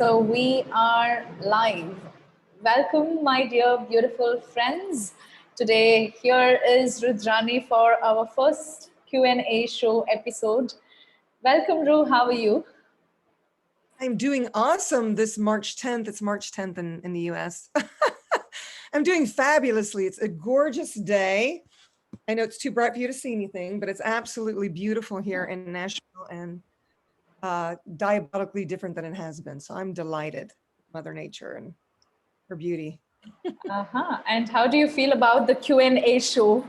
So we are live. Welcome, my dear beautiful friends. Today, here is RUDRANI for our first Q&A show episode. Welcome, Ru. How are you? I'm doing awesome this March 10th. It's March 10th in the US. I'm doing fabulously. It's a gorgeous day. I know it's too bright for you to see anything, but it's absolutely beautiful here in Nashville and diabolically different than it has been. So I'm delighted, Mother Nature and her beauty. And how do you feel about the Q&A show?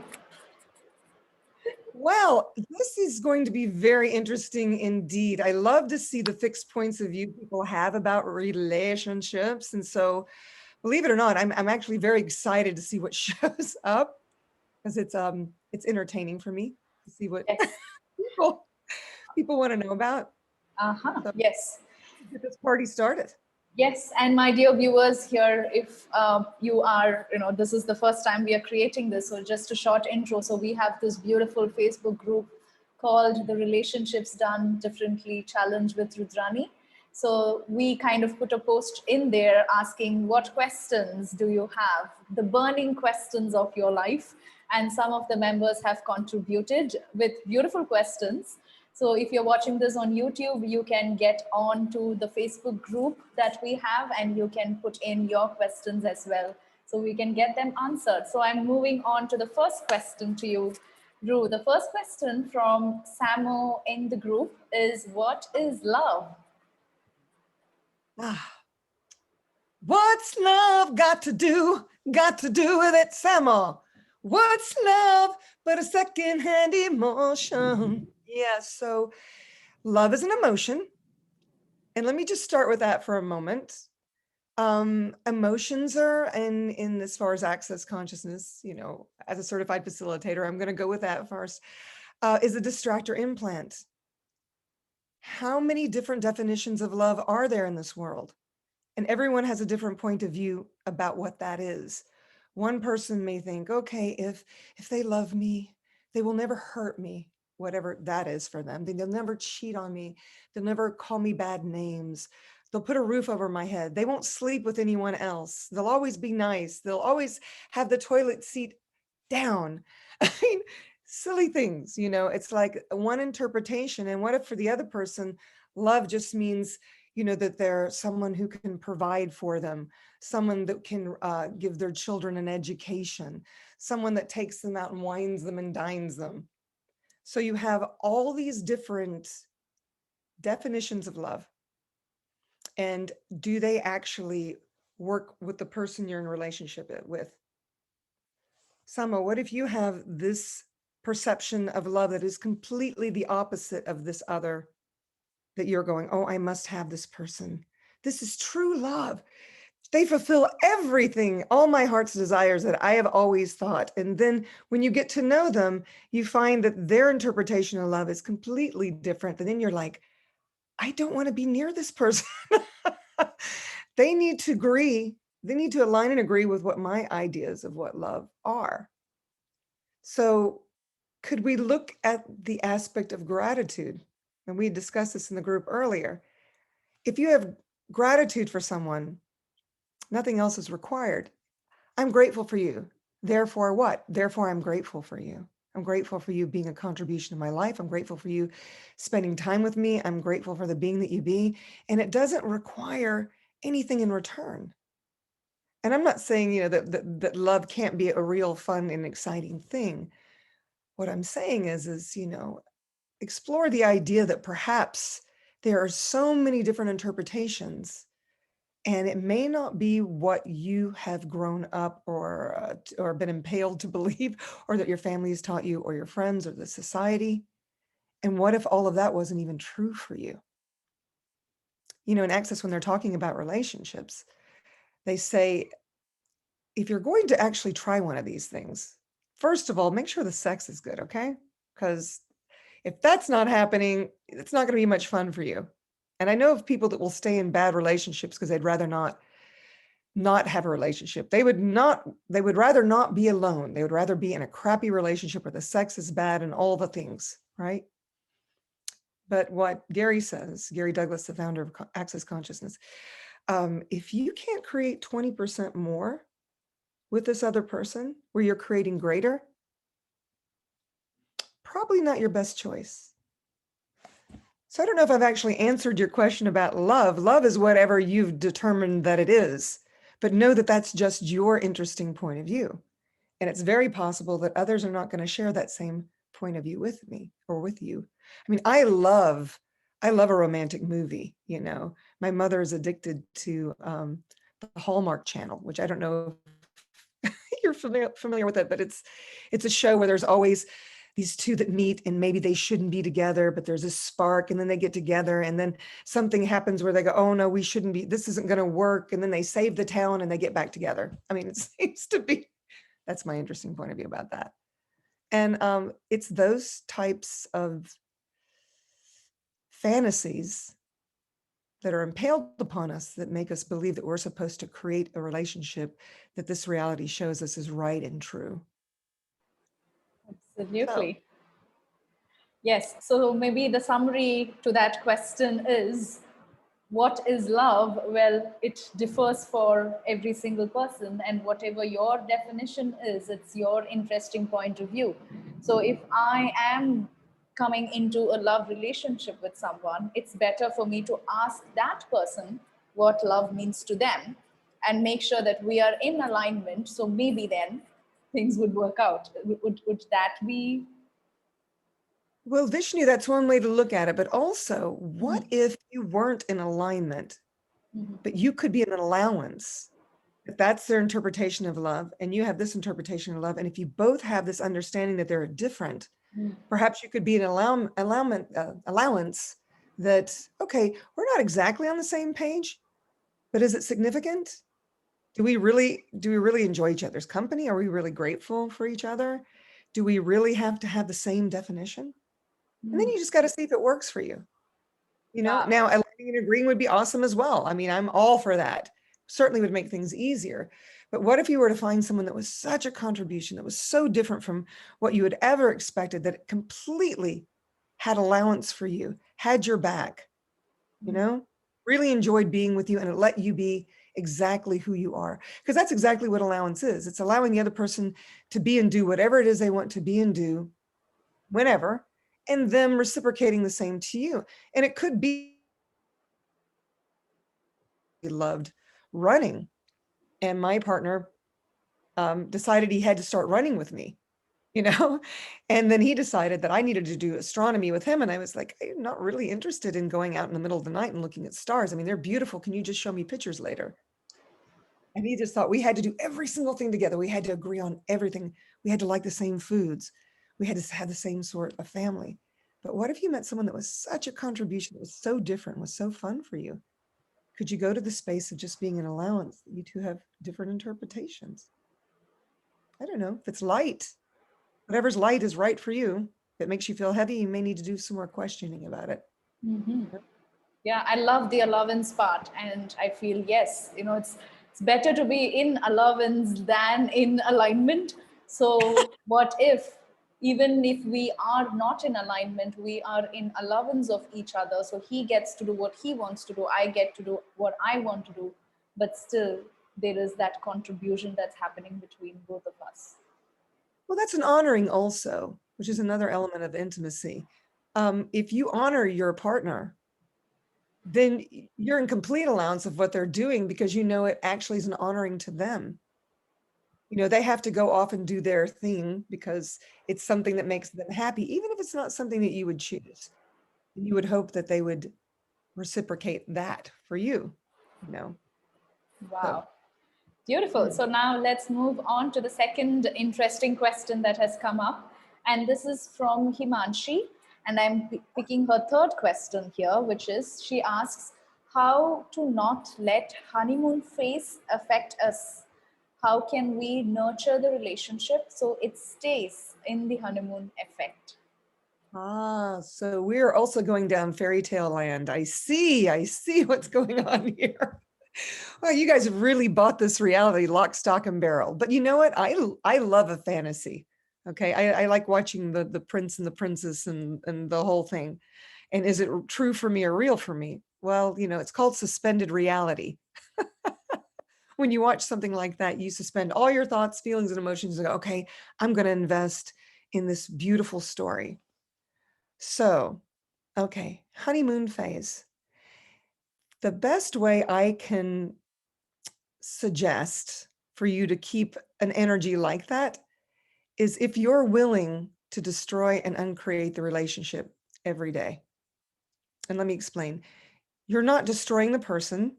Well, this is going to be very interesting indeed. I love to see the fixed points of view people have about relationships. And so, believe it or not, I'm actually very excited to see what shows up because it's entertaining for me to see what Yes. people want to know about. So, Yes. get this party started. Yes, and my dear viewers here, if you are, this is the first time we are creating this, so just a short intro. So we have this beautiful Facebook group called The Relationships Done Differently Challenge with RUDRANI. So we kind of put a post in there asking what questions do you have, the burning questions of your life. And some of the members have contributed with beautiful questions. So if you're watching this on YouTube, you can get on to the Facebook group that we have and you can put in your questions as well. So we can get them answered. So I'm moving on to the first question to you, Ru. The first question from Samo in the group is, what is love? What's love got to do with it, Samo? What's love but a secondhand emotion? Yeah, so love is an emotion. And let me just start with that for a moment. Emotions are, in as far as access consciousness, as a certified facilitator, I'm going to go with that first, is a distractor implant. How many different definitions of love are there in this world? And everyone has a different point of view about what that is. One person may think, okay, if they love me, they will never hurt me, whatever that is for them. They'll never cheat on me. They'll never call me bad names. They'll put a roof over my head. They won't sleep with anyone else. They'll always be nice. They'll always have the toilet seat down. I mean, silly things, it's like one interpretation. And what if for the other person, love just means that they're someone who can provide for them, someone that can give their children an education, someone that takes them out and wines them and dines them. So you have all these different definitions of love. And do they actually work with the person you're in relationship with? Samo, what if you have this perception of love that is completely the opposite of this other, that you're going, oh, I must have this person. This is true love. They fulfill everything, all my heart's desires that I have always thought. And then when you get to know them, you find that their interpretation of love is completely different. And then you're like, I don't want to be near this person. They need to agree. They need to align and agree with what my ideas of what love are. So could we look at the aspect of gratitude? And we discussed this in the group earlier. If you have gratitude for someone, nothing else is required. I'm grateful for you. Therefore what? Therefore, I'm grateful for you. I'm grateful for you being a contribution to my life. I'm grateful for you spending time with me. I'm grateful for the being that you be. And it doesn't require anything in return. And I'm not saying, that love can't be a real fun and exciting thing. What I'm saying is, explore the idea that perhaps there are so many different interpretations, and it may not be what you have grown up or been impaled to believe, or that your family has taught you, or your friends, or the society. And what if all of that wasn't even true for you? In Access, when they're talking about relationships, they say, if you're going to actually try one of these things, first of all, make sure the sex is good, okay? Because if that's not happening, it's not going to be much fun for you. And I know of people that will stay in bad relationships because they'd rather not have a relationship. They would rather not be alone. They would rather be in a crappy relationship where the sex is bad and all the things, right? But what Gary says, Gary Douglas, the founder of Access Consciousness, if you can't create 20% more with this other person where you're creating greater, probably not your best choice. So I don't know if I've actually answered your question about love. Love is whatever you've determined that it is, but know that that's just your interesting point of view. And it's very possible that others are not going to share that same point of view with me or with you. I mean, I love a romantic movie. You know, my mother is addicted to the Hallmark Channel, which I don't know if you're familiar with it, but it's a show where there's always these two that meet and maybe they shouldn't be together, but there's a spark and then they get together and then something happens where they go, oh no, we shouldn't be, this isn't going to work. And then they save the town and they get back together. I mean, it seems to be, that's my interesting point of view about that. And it's those types of fantasies that are impaled upon us that make us believe that we're supposed to create a relationship that this reality shows us is right and true. Absolutely. So, yes. So maybe the summary to that question is, what is love? Well, it differs for every single person, and whatever your definition is, it's your interesting point of view. So if I am coming into a love relationship with someone, it's better for me to ask that person what love means to them and make sure that we are in alignment. So maybe then things would work out. Would that be? Well, Vishnu, that's one way to look at it. But also, what if you weren't in alignment, but you could be an allowance? If that's their interpretation of love and you have this interpretation of love, and if you both have this understanding that they're different, perhaps you could be an allowance that, okay, we're not exactly on the same page, but is it significant? Do we really enjoy each other's company? Are we really grateful for each other? Do we really have to have the same definition? And then you just got to see if it works for you. You know, now aligning and agreeing would be awesome as well. I mean, I'm all for that. Certainly would make things easier. But what if you were to find someone that was such a contribution, that was so different from what you had ever expected, that it completely had allowance for you, had your back, you know, really enjoyed being with you, and it let you be exactly who you are? Because that's exactly what allowance is. It's allowing the other person to be and do whatever it is they want to be and do whenever, and them reciprocating the same to you. And it could be loved running, and my partner decided he had to start running with me, you know, and then he decided that I needed to do astronomy with him. And I was like, I'm not really interested in going out in the middle of the night and looking at stars. I mean, they're beautiful. Can you just show me pictures later? And he just thought we had to do every single thing together. We had to agree on everything. We had to like the same foods. We had to have the same sort of family. But what if you met someone that was such a contribution, that was so different, was so fun for you? Could you go to the space of just being an allowance? You two have different interpretations. I don't know. If it's light, whatever's light is right for you. If it makes you feel heavy, you may need to do some more questioning about it. Yeah, I love the allowance part. And I feel, yes, you know, it's better to be in allowance than in alignment. So what if, even if we are not in alignment, we are in allowance of each other. So he gets to do what he wants to do. I get to do what I want to do. But still, there is that contribution that's happening between both of us. Well, that's an honoring also, which is another element of intimacy. If you honor your partner, then you're in complete allowance of what they're doing, because you know it actually is an honoring to them. You know, they have to go off and do their thing because it's something that makes them happy, even if it's not something that you would choose. And you would hope that they would reciprocate that for you, you know. Wow. Beautiful. So now let's move on to the second interesting question that has come up. And this is from Himanshi. And I'm picking her third question here, which is, she asks, how to not let honeymoon phase affect us? How can we nurture the relationship so it stays in the honeymoon effect? So we're also going down fairy tale land. I see what's going on here. Well, you guys have really bought this reality lock, stock, and barrel. But you know what? I love a fantasy. Okay. I like watching the prince and the princess and the whole thing. And is it true for me or real for me? Well, it's called suspended reality. When you watch something like that, you suspend all your thoughts, feelings, and emotions and go, okay, I'm going to invest in this beautiful story. So, okay, honeymoon phase. The best way I can suggest for you to keep an energy like that is if you're willing to destroy and uncreate the relationship every day. And let me explain. You're not destroying the person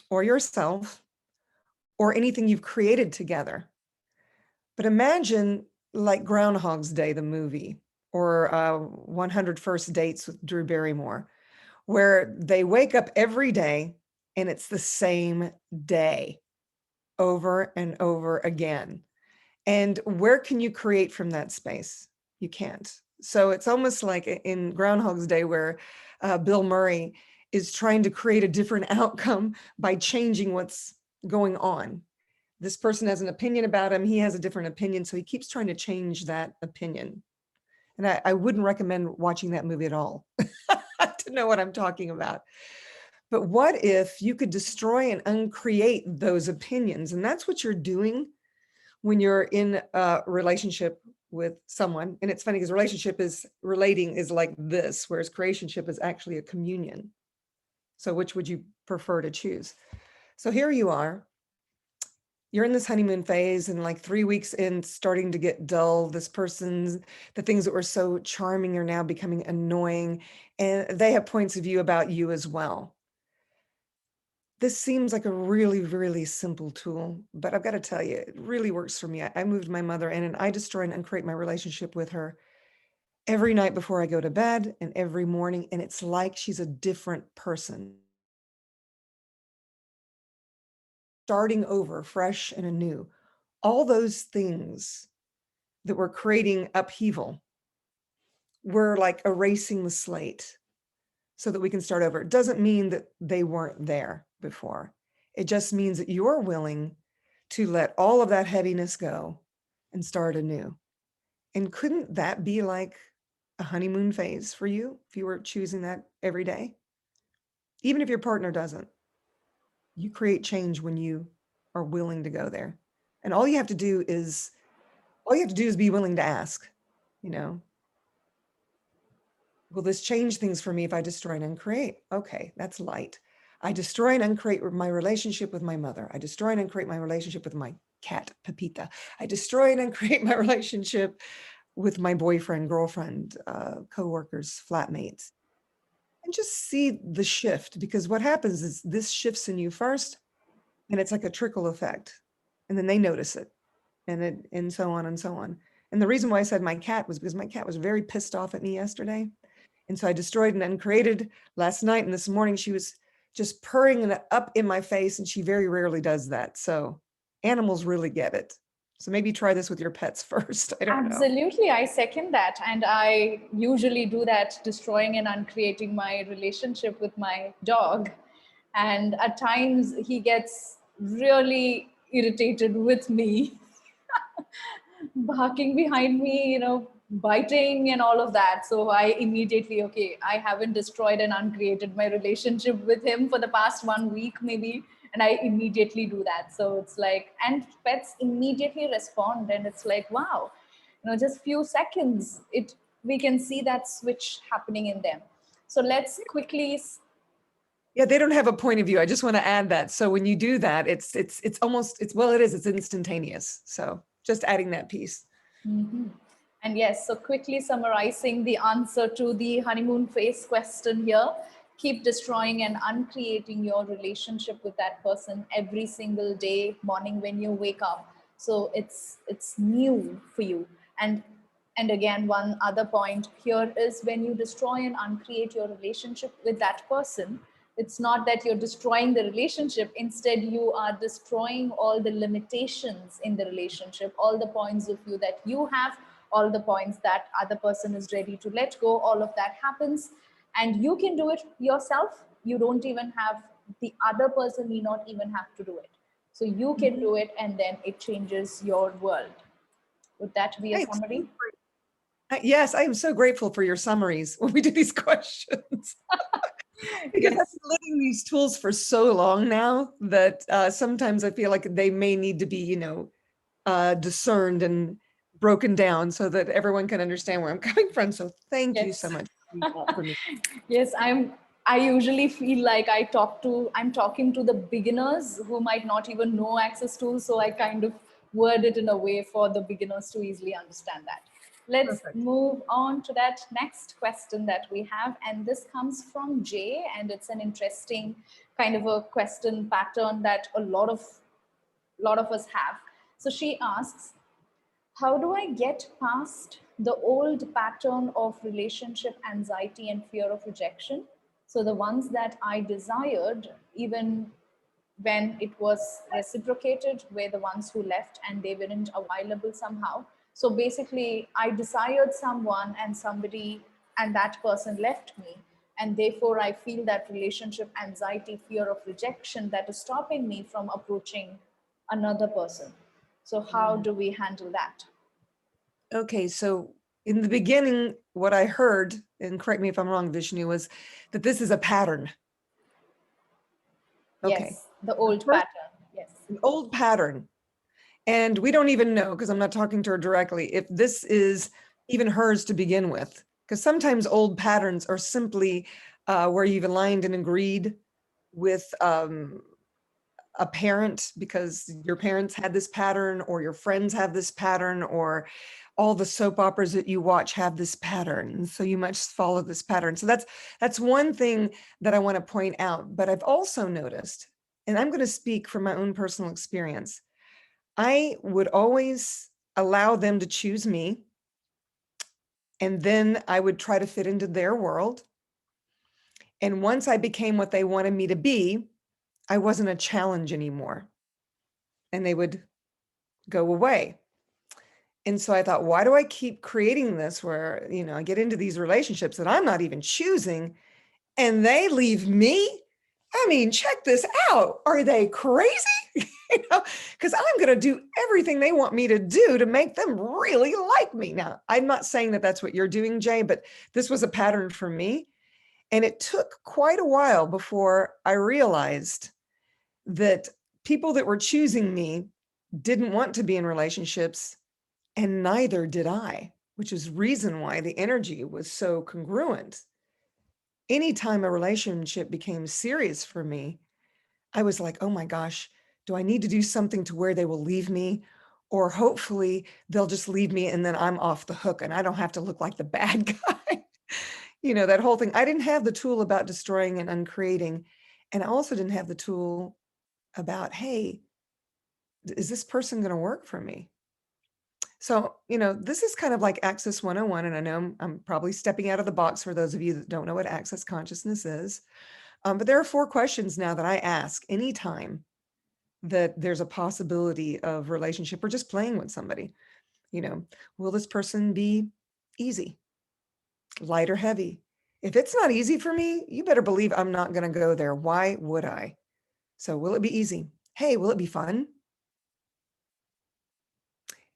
or yourself or anything you've created together. But imagine like Groundhog's Day, the movie, or 100 First Dates with Drew Barrymore, where they wake up every day and it's the same day over and over again. And where can you create from that space? You can't. So it's almost like in Groundhog's Day where Bill Murray is trying to create a different outcome by changing what's going on. This person has an opinion about him. He has a different opinion. So he keeps trying to change that opinion. And I wouldn't recommend watching that movie at all to know what I'm talking about. But what if you could destroy and uncreate those opinions? And that's what you're doing when you're in a relationship with someone. And it's funny because relationship is relating is like this, whereas creationship is actually a communion. So which would you prefer to choose? So here you are. You're in this honeymoon phase and like 3 weeks in, starting to get dull. This person's, the things that were so charming are now becoming annoying. And they have points of view about you as well. This seems like a really, really simple tool, but I've got to tell you, it really works for me. I moved my mother in and I destroy and uncreate my relationship with her every night before I go to bed and every morning. And it's like she's a different person. Starting over, fresh and anew. All those things that were creating upheaval, we're like erasing the slate so that we can start over. It doesn't mean that they weren't there before. It just means that you're willing to let all of that heaviness go and start anew. And couldn't that be like a honeymoon phase for you if you were choosing that every day? Even if your partner doesn't, you create change when you are willing to go there. And all you have to do is be willing to ask, will this change things for me if I destroy and uncreate? Okay, that's light. I destroy and uncreate my relationship with my mother. I destroy and uncreate my relationship with my cat, Pepita. I destroy and uncreate my relationship with my boyfriend, girlfriend, coworkers, flatmates. And just see the shift, because what happens is this shifts in you first, and it's like a trickle effect. And then they notice it, and so on and so on. And the reason why I said my cat was because my cat was very pissed off at me yesterday. And so I destroyed and uncreated last night. And this morning she was just purring up in my face. And she very rarely does that. So animals really get it. So maybe try this with your pets first. I don't know. Absolutely, I second that. And I usually do that, destroying and uncreating my relationship with my dog. And at times he gets really irritated with me, barking behind me, biting and all of that. So I immediately, okay, I haven't destroyed and uncreated my relationship with him for the past 1 week, maybe. And I immediately do that. So it's like, and pets immediately respond. And it's like, wow, just few seconds, we can see that switch happening in them. So let's quickly. Yeah, they don't have a point of view. I just want to add that. So when you do that, it's instantaneous. So just adding that piece. Mm-hmm. And yes, so quickly summarizing the answer to the honeymoon phase question here: keep destroying and uncreating your relationship with that person every single day, morning when you wake up. So it's new for you. And again, one other point here is when you destroy and uncreate your relationship with that person, it's not that you're destroying the relationship. Instead, you are destroying all the limitations in the relationship, all the points of view that you have, all the points that other person is ready to let go. All of that happens. And you can do it yourself. You don't even have, the other person may not even have to do it. So you can do it, and then it changes your world. Would that be a summary? Yes, I am so grateful for your summaries when we do these questions. Because I've Yes. been living these tools for so long now that sometimes I feel like they may need to be, discerned and broken down so that everyone can understand where I'm coming from. So thank you so Yes. much for me. Yes, I usually feel like I'm talking to the beginners who might not even know access tools. So I kind of word it in a way for the beginners to easily understand that. Let's Perfect. move on to that next question that we have. And this comes from Jay, and it's an interesting kind of a question pattern that a lot of us have. So she asks, how do I get past the old pattern of relationship anxiety and fear of rejection? So, the ones that I desired, even when it was reciprocated, were the ones who left and they weren't available somehow. So, basically, I desired someone and that person left me. And therefore, I feel that relationship anxiety, fear of rejection that is stopping me from approaching another person. So, how do we handle that? Okay, so in the beginning, what I heard, and correct me if I'm wrong, Vishnu, was that this is a pattern. Okay. Yes, the old First, pattern. Yes. an old pattern. And we don't even know, because I'm not talking to her directly, if this is even hers to begin with. Because sometimes old patterns are simply where you've aligned and agreed with a parent because your parents had this pattern, or your friends have this pattern, or all the soap operas that you watch have this pattern. And so you must follow this pattern. So that's one thing that I want to point out. But I've also noticed, and I'm going to speak from my own personal experience, I would always allow them to choose me, and then I would try to fit into their world. And once I became what they wanted me to be, I wasn't a challenge anymore, and they would go away. And so I thought, why do I keep creating this where, I get into these relationships that I'm not even choosing and they leave me? I mean, check this out. Are they crazy? Because I'm going to do everything they want me to do to make them really like me. Now, I'm not saying that that's what you're doing, Jay, but this was a pattern for me. And it took quite a while before I realized that people that were choosing me didn't want to be in relationships, and neither did I, which is reason why the energy was so congruent. Anytime a relationship became serious for me, I was like, oh my gosh, do I need to do something to where they will leave me? Or hopefully they'll just leave me and then I'm off the hook and I don't have to look like the bad guy. That whole thing. I didn't have the tool about destroying and uncreating. And I also didn't have the tool about, hey, is this person going to work for me? So, this is kind of like Access 101. And I know I'm probably stepping out of the box for those of you that don't know what Access Consciousness is. But there are 4 questions now that I ask anytime that there's a possibility of relationship or just playing with somebody. Will this person be easy, light, or heavy? If it's not easy for me, you better believe I'm not going to go there. Why would I? So will it be easy? Hey, will it be fun?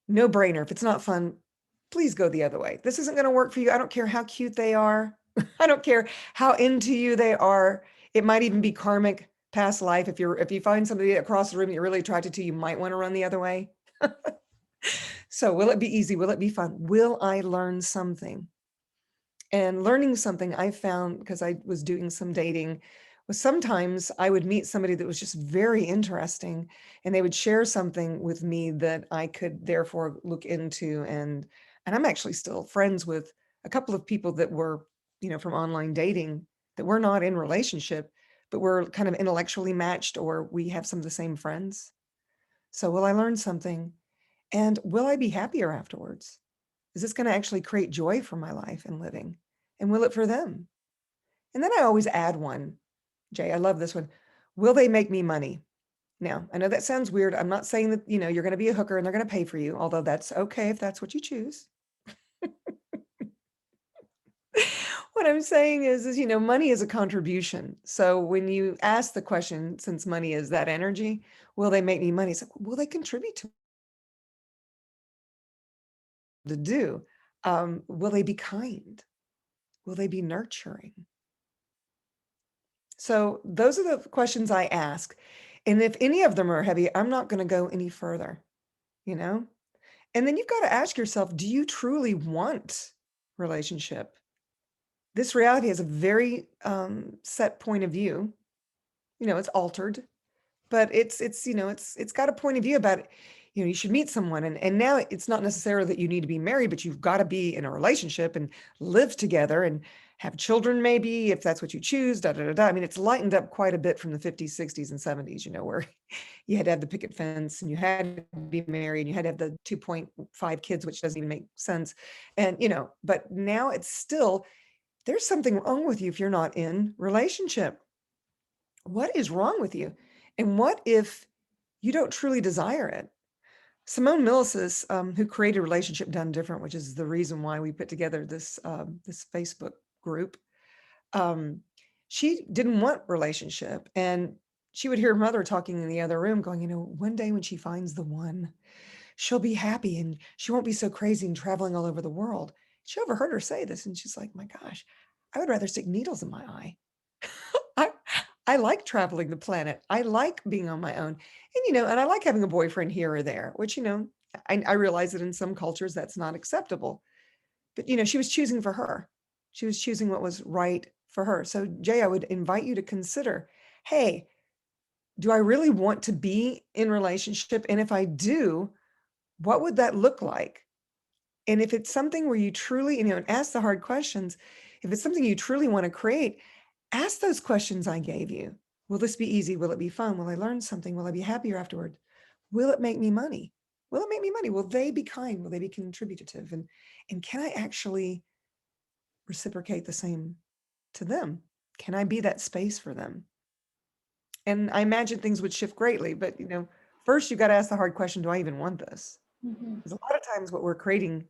No brainer. If it's not fun, please go the other way. This isn't going to work for you. I don't care how cute they are. I don't care how into you they are. It might even be karmic past life. If you find somebody across the room you're really attracted to, you might want to run the other way. So will it be easy? Will it be fun? Will I learn something? And learning something I found, because I was doing some dating, was sometimes I would meet somebody that was just very interesting and they would share something with me that I could therefore look into. And I'm actually still friends with a couple of people that were, from online dating, that we're not in relationship, but we're kind of intellectually matched, or we have some of the same friends. So will I learn something? And will I be happier afterwards? Is this going to actually create joy for my life and living? And will it for them? And then I always add one, Jay, I love this one. Will they make me money? Now, I know that sounds weird. I'm not saying that, you're going to be a hooker and they're going to pay for you, although that's okay if that's what you choose. What I'm saying is, money is a contribution. So when you ask the question, since money is that energy, will they make me money? It's like, will they contribute to do? Will they be kind? Will they be nurturing? So those are the questions I ask. And if any of them are heavy, I'm not going to go any further, you know? And then you've got to ask yourself, do you truly want relationship? This reality has a very set point of view. You know, it's altered, but it's got a point of view about it. You know, you should meet someone, and now it's not necessarily that you need to be married, but you've got to be in a relationship and live together and have children, maybe, if that's what you choose. Da da da da. I mean, it's lightened up quite a bit from the 50s, 60s, and 70s. You know, where you had to have the picket fence, and you had to be married, and you had to have the 2.5 kids, which doesn't even make sense. And but now it's still, there's something wrong with you if you're not in relationship. What is wrong with you? And what if you don't truly desire it? Simone Milasas, who created Relationship Done Different, which is the reason why we put together this Facebook group, she didn't want relationship. And she would hear her mother talking in the other room going, one day when she finds the one, she'll be happy and she won't be so crazy and traveling all over the world. She overheard her say this and she's like, my gosh, I would rather stick needles in my eye. I like traveling the planet. I like being on my own. And, and I like having a boyfriend here or there, which, I realize that in some cultures that's not acceptable. But, she was choosing for her. She was choosing what was right for her. So, Jay, I would invite you to consider, hey, do I really want to be in relationship? And if I do, what would that look like? And if it's something where you truly, and ask the hard questions, if it's something you truly want to create, ask those questions I gave you. Will this be easy? Will it be fun? Will I learn something? Will I be happier afterward? Will it make me money? Will it make me money? Will they be kind? Will they be contributive? And can I actually reciprocate the same to them? Can I be that space for them? And I imagine things would shift greatly, but first you got to ask the hard question, do I even want this? Because a lot of times what we're creating,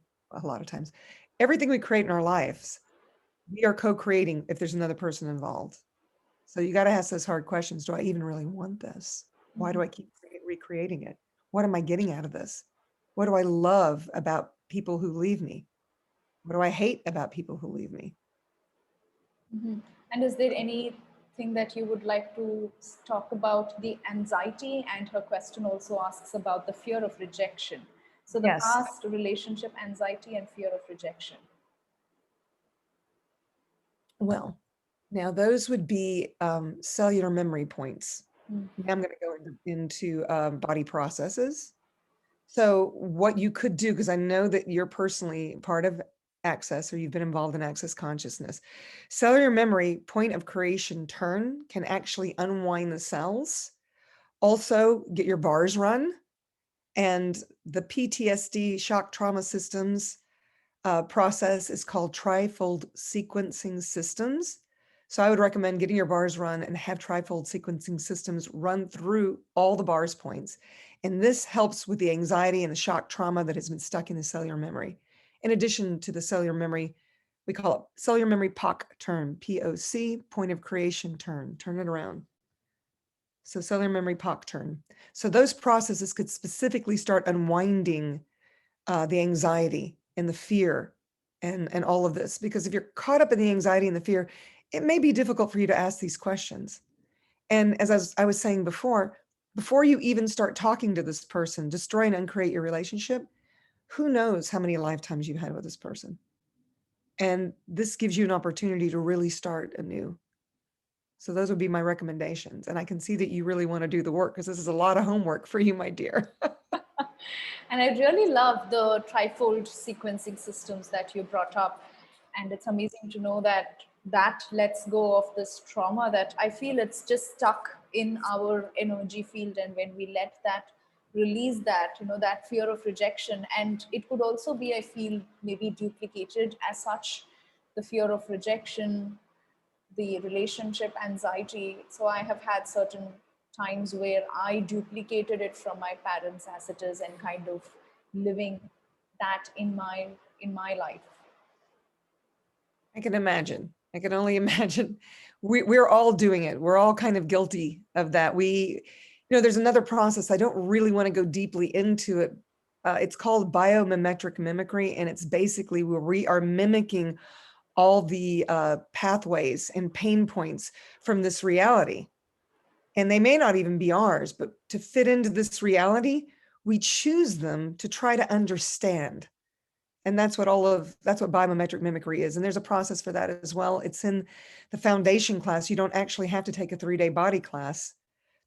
everything we create in our lives, we are co-creating if there's another person involved. So you got to ask those hard questions. Do I even really want this? Why do I keep recreating it? What am I getting out of this? What do I love about people who leave me? What do I hate about people who leave me? And is there anything that you would like to talk about the anxiety? And her question also asks about the fear of rejection. So the Yes. past relationship anxiety and fear of rejection. Well, now those would be cellular memory points. Now I'm going to go into body processes. So what you could do, because I know that you're personally part of Access, or you've been involved in Access consciousness, cellular memory point of creation turn can actually unwind the cells. Also get your bars run, and the PTSD shock trauma systems process is called trifold sequencing systems. So I would recommend getting your bars run and have trifold sequencing systems run through all the bars points. And this helps with the anxiety and the shock trauma that has been stuck in the cellular memory. In addition to the cellular memory, we call it cellular memory POC turn, POC, point of creation turn it around. So cellular memory POC turn. So those processes could specifically start unwinding the anxiety and the fear and all of this, because if you're caught up in the anxiety and the fear, it may be difficult for you to ask these questions. And as I was saying before you even start talking to this person, destroy and uncreate your relationship, who knows how many lifetimes you've had with this person. And this gives you an opportunity to really start anew. So those would be my recommendations. And I can see that you really want to do the work, because this is a lot of homework for you, my dear. And I really love the trifold sequencing systems that you brought up. And it's amazing to know that lets go of this trauma that I feel it's just stuck in our energy field. And when we let that release that, that fear of rejection, and it could also be, I feel, maybe duplicated as such, the fear of rejection, the relationship anxiety. So I have had certain times where I duplicated it from my parents as it is, and kind of living that in my life. I can imagine. I can only imagine. We're all doing it. We're all kind of guilty of that. There's another process. I don't really want to go deeply into it, it's called Biometric Mimicry, and it's basically where we are mimicking all the pathways and pain points from this reality. And they may not even be ours, but to fit into this reality, we choose them to try to understand. And that's what biometric mimicry is. And there's a process for that as well. It's in the foundation class. You don't actually have to take a 3-day body class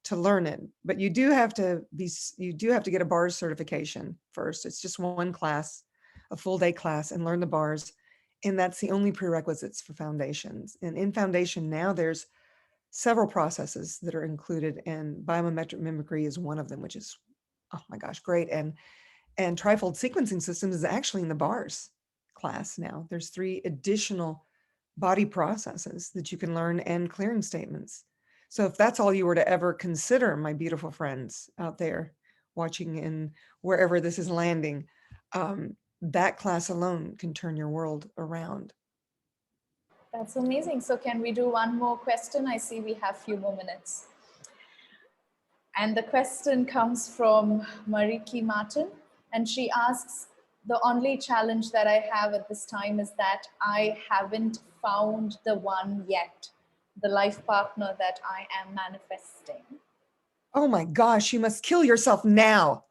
to learn it, but you do have to get a bars certification first. It's just one class, a full day class, and learn the bars. And that's the only prerequisites for foundations. And in foundation now, there's several processes that are included, and biometric mimicry is one of them, which is, oh my gosh, great. And trifold sequencing systems is actually in the bars class now. There's 3 additional body processes that you can learn, and clearing statements. So if that's all you were to ever consider, my beautiful friends out there watching and wherever this is landing, that class alone can turn your world around. That's amazing. So can we do one more question? I see we have a few more minutes. And the question comes from Marieke Martin, and she asks, the only challenge that I have at this time is that I haven't found the one yet, the life partner that I am manifesting. Oh my gosh, you must kill yourself now.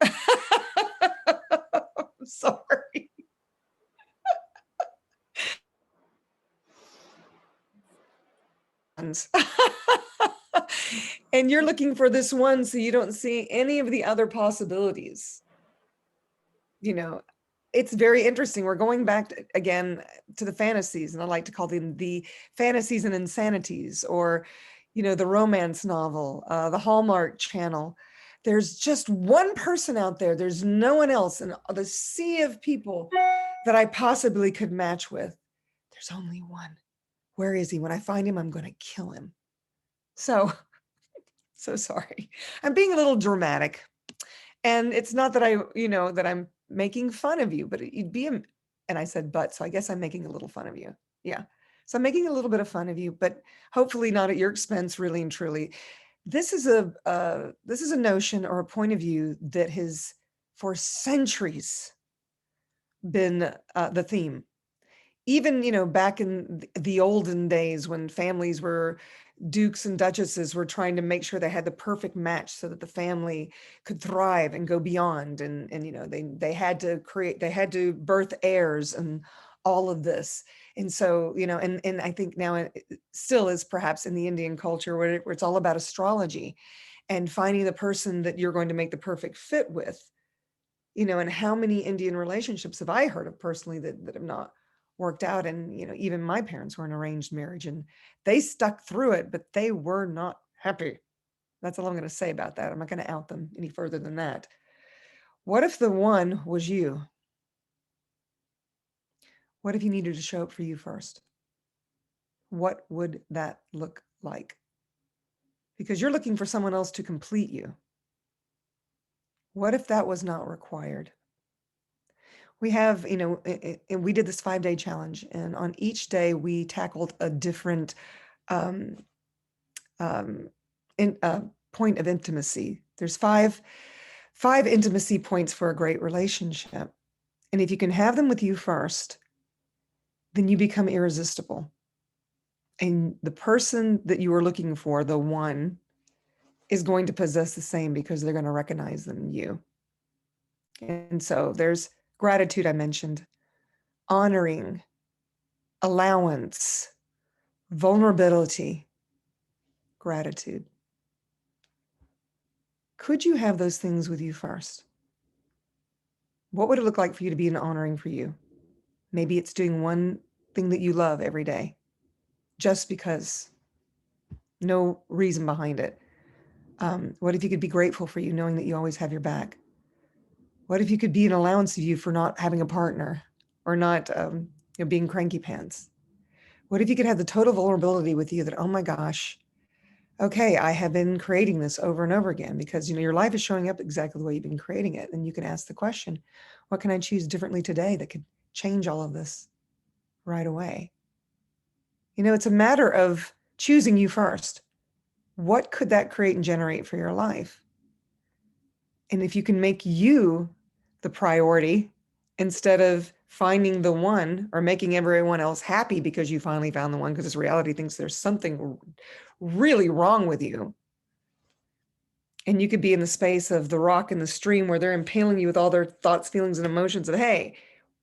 I'm sorry. And you're looking for this one, so you don't see any of the other possibilities. You know, it's very interesting. We're going back again to the fantasies, and I like to call them the fantasies and insanities, or, you know, the romance novel, the Hallmark Channel. There's just one person out there. There's no one else in the sea of people that I possibly could match with. There's only one. Where is he? When I find him, I'm going to kill him. So sorry. I'm being a little dramatic. And it's not that that I'm making fun of you, but you'd be, and I said, but, so I guess I'm making a little fun of you. Yeah. So I'm making a little bit of fun of you, but hopefully not at your expense, really and truly. This is a notion or a point of view that has for centuries been the theme. Even, back in the olden days when families were dukes and duchesses were trying to make sure they had the perfect match so that the family could thrive and go beyond. And they had to birth heirs and all of this. And so, and I think now it still is perhaps in the Indian culture where it's all about astrology and finding the person that you're going to make the perfect fit with, and how many Indian relationships have I heard of personally that have not worked out. And, even my parents were in arranged marriage and they stuck through it, but they were not happy. That's all I'm going to say about that. I'm not going to out them any further than that. What if the one was you? What if you needed to show up for you first? What would that look like? Because you're looking for someone else to complete you. What if that was not required? We have, and we did this 5-day challenge, and on each day we tackled a different point of intimacy. There's five intimacy points for a great relationship. And if you can have them with you first, then you become irresistible. And the person that you are looking for, the one, is going to possess the same because they're going to recognize them in you. And so there's gratitude, I mentioned, honoring, allowance, vulnerability, gratitude. Could you have those things with you first? What would it look like for you to be an honoring for you? Maybe it's doing one thing that you love every day, just because, no reason behind it. What if you could be grateful for you, knowing that you always have your back? What if you could be an allowance of you for not having a partner or not being cranky pants? What if you could have the total vulnerability with you that, oh my gosh, okay, I have been creating this over and over again, because your life is showing up exactly the way you've been creating it. And you can ask the question, what can I choose differently today that could change all of this right away? It's a matter of choosing you first. What could that create and generate for your life? And if you can make you the priority instead of finding the one or making everyone else happy because you finally found the one, because this reality thinks there's something really wrong with you. And you could be in the space of the rock and the stream where they're impaling you with all their thoughts, feelings, and emotions of, hey,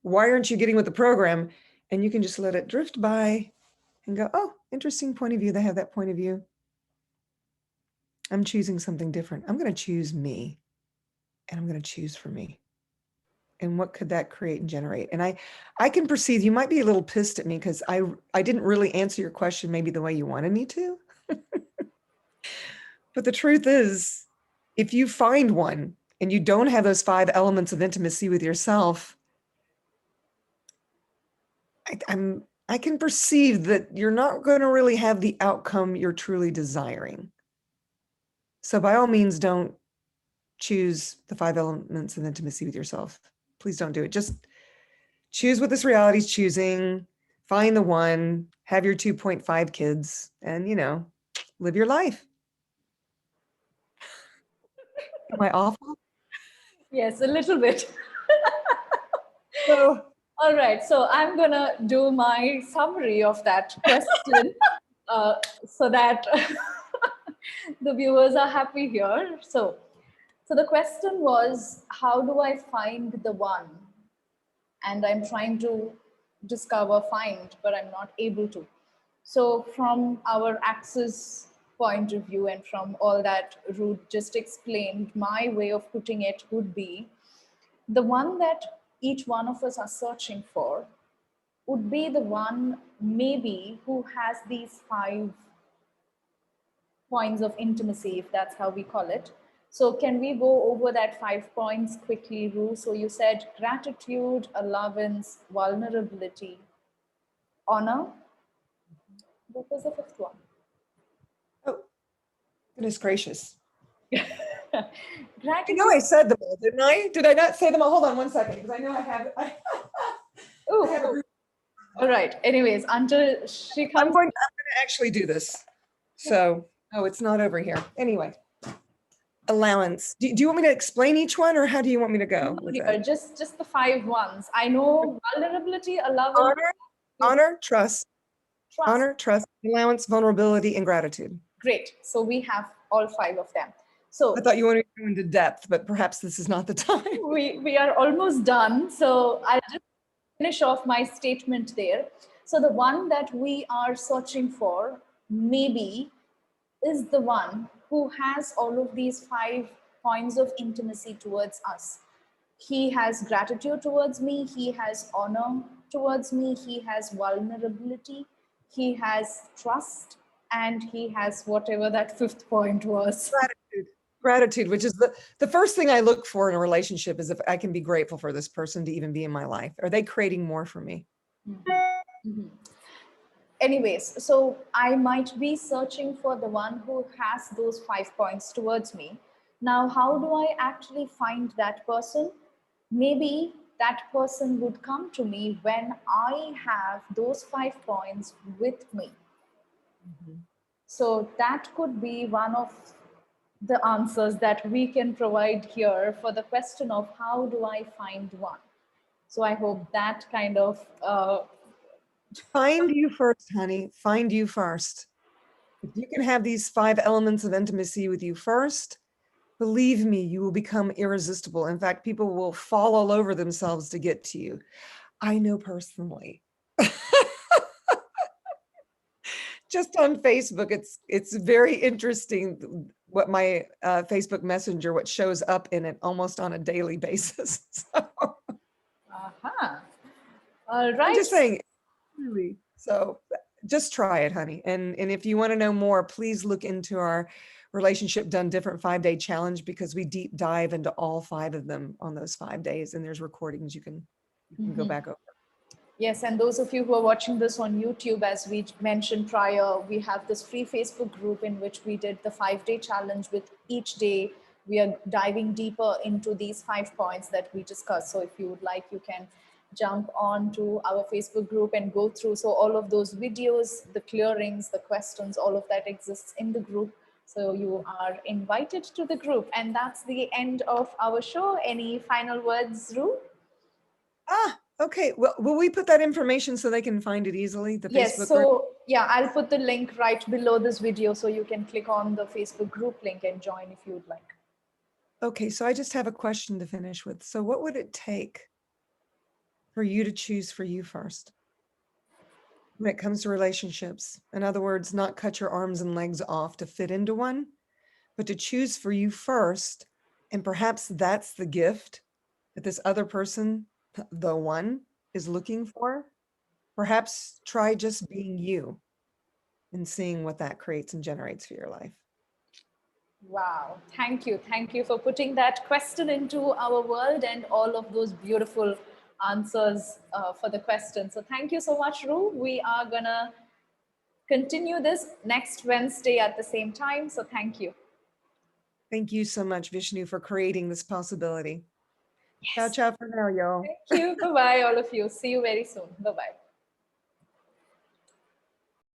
why aren't you getting with the program? And you can just let it drift by and go, oh, interesting point of view. They have that point of view. I'm choosing something different. I'm going to choose me, and I'm going to choose for me. And what could that create and generate? And I can perceive, you might be a little pissed at me because I didn't really answer your question maybe the way you wanted me to. But the truth is, if you find one and you don't have those 5 elements of intimacy with yourself, I can perceive that you're not going to really have the outcome you're truly desiring. So by all means, don't choose the 5 elements of intimacy with yourself. Please don't do it. Just choose what this reality is choosing, find the one, have your 2.5 kids, and, live your life. Am I awful? Yes, a little bit. So, All right, so I'm gonna do my summary of that question so that the viewers are happy here. So the question was, how do I find the one? And I'm trying to find, but I'm not able to. So from our access point of view and from all that Ruth just explained, my way of putting it would be the one that each one of us are searching for would be the one maybe who has these 5 points of intimacy, if that's how we call it. So can we go over that 5 points quickly, Ru? So you said gratitude, allowance, vulnerability, honor. What was the 5th one? oh, goodness gracious. Gratitude. I said them all, didn't I? Did I not say them all? Hold on one second, because I know I have. I have a group. All right. Anyways, until she comes. I'm going to actually do this. So, it's not over here. Anyway, allowance. Do you want me to explain each one, or how do you want me to go? Just the 5 ones. I know vulnerability, allowance, honor, trust, allowance, vulnerability, and gratitude. Great. So we have all 5 of them. So I thought you wanted to go into depth, but perhaps this is not the time. We are almost done. So I'll just finish off my statement there. So the one that we are searching for maybe is the one who has all of these 5 points of intimacy towards us. He has gratitude towards me, he has honor towards me, he has vulnerability, he has trust, and he has whatever that 5th point was. Gratitude, which is the first thing I look for in a relationship, is if I can be grateful for this person to even be in my life. Are they creating more for me? Mm-hmm. Mm-hmm. Anyways, so I might be searching for the one who has those 5 points towards me. Now, how do I actually find that person? Maybe that person would come to me when I have those 5 points with me. Mm-hmm. So that could be one of the answers that we can provide here for the question of how do I find one. So I hope that kind of find you first, honey. Find you first. If you can have these 5 elements of intimacy with you first, believe me, you will become irresistible. In fact, people will fall all over themselves to get to you. I know personally. Just on Facebook, it's very interesting what my Facebook Messenger, what shows up in it almost on a daily basis. So. All right. I'm just saying, really. So just try it, honey. And if you want to know more, please look into our Relationship Done Different 5-day challenge, because we deep dive into all 5 of them on those 5 days, and there's recordings you can go back over. Yes, and those of you who are watching this on YouTube, as we mentioned prior, we have this free Facebook group in which we did the 5-day challenge. With each day, we are diving deeper into these 5 points that we discussed. So if you would like, you can jump on to our Facebook group and go through. So all of those videos, the clearings, the questions, all of that exists in the group. So you are invited to the group. And that's the end of our show. Any final words, Ru? Okay. Well, will we put that information so they can find it easily? The Yes, Facebook group? so yeah, I'll put the link right below this video so you can click on the Facebook group link and join if you'd like. Okay, so I just have a question to finish with. So what would it take for you to choose for you first when it comes to relationships? In other words, not cut your arms and legs off to fit into one, but to choose for you first. And perhaps that's the gift that this other person, the one, is looking for. Perhaps try just being you and seeing what that creates and generates for your life. Wow, thank you. Thank you for putting that question into our world and all of those beautiful answers for the question. So thank you so much, Ru. We are gonna continue this next Wednesday at the same time. So thank you. Thank you so much, Vishnu, for creating this possibility. Yes. Ciao, ciao for now, y'all. Thank you. Bye-bye, all of you. See you very soon. Bye-bye.